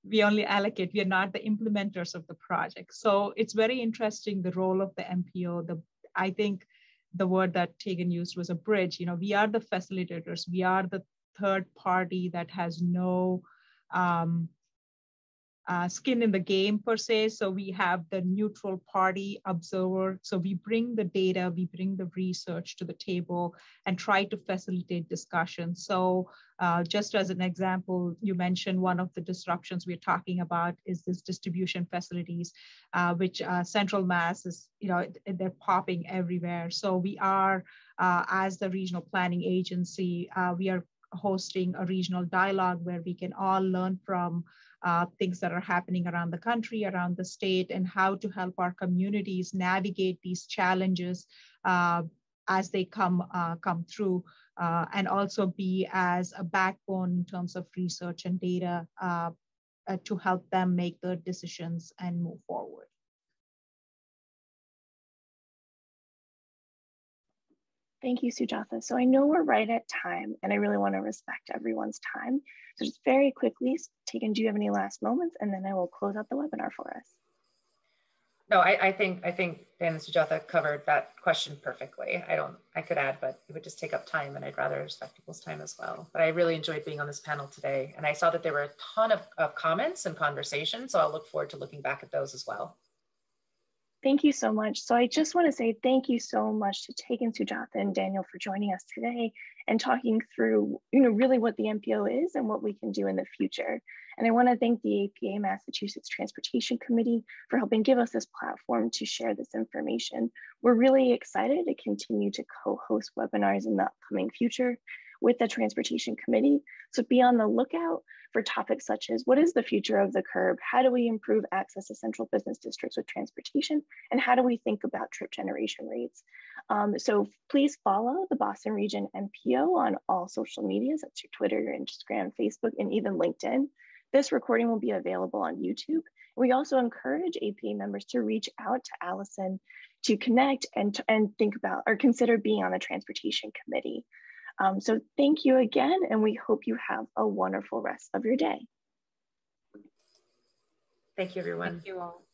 We only allocate, we are not the implementers of the project. So it's very interesting, the role of the MPO. I think the word that Tegin used was a bridge. You know, we are the facilitators. We are the third party that has no skin in the game per se. So we have the neutral party observer. So we bring the data, we bring the research to the table and try to facilitate discussion. So just as an example, you mentioned one of the disruptions we're talking about is this distribution facilities, which Central Mass is, you know, they're popping everywhere. So we are, as the regional planning agency, we are hosting a regional dialogue where we can all learn from things that are happening around the country, around the state, and how to help our communities navigate these challenges as they come through, and also be as a backbone in terms of research and data to help them make the decisions and move forward. Thank you, Sujatha. So I know we're right at time, and I really want to respect everyone's time. So just very quickly, Tegin, do you have any last moments? And then I will close out the webinar for us. No, I think Dan and Sujatha covered that question perfectly. I could add, but it would just take up time, and I'd rather respect people's time as well. But I really enjoyed being on this panel today, and I saw that there were a ton of comments and conversations, so I'll look forward to looking back at those as well. Thank you so much. So I just want to say thank you so much to Tegin, Sujatha, and Daniel for joining us today and talking through, you know, really what the MPO is and what we can do in the future. And I want to thank the APA Massachusetts Transportation Committee for helping give us this platform to share this information. We're really excited to continue to co-host webinars in the upcoming future. with the Transportation Committee. So be on the lookout for topics such as what is the future of the curb? How do we improve access to central business districts with transportation? And how do we think about trip generation rates? So please follow the Boston Region MPO on all social medias. That's your Twitter, Instagram, Facebook, and even LinkedIn. This recording will be available on YouTube. We also encourage APA members to reach out to Allison to connect and think about or consider being on the Transportation Committee. So thank you again, and we hope you have a wonderful rest of your day. Thank you, everyone. Thank you all.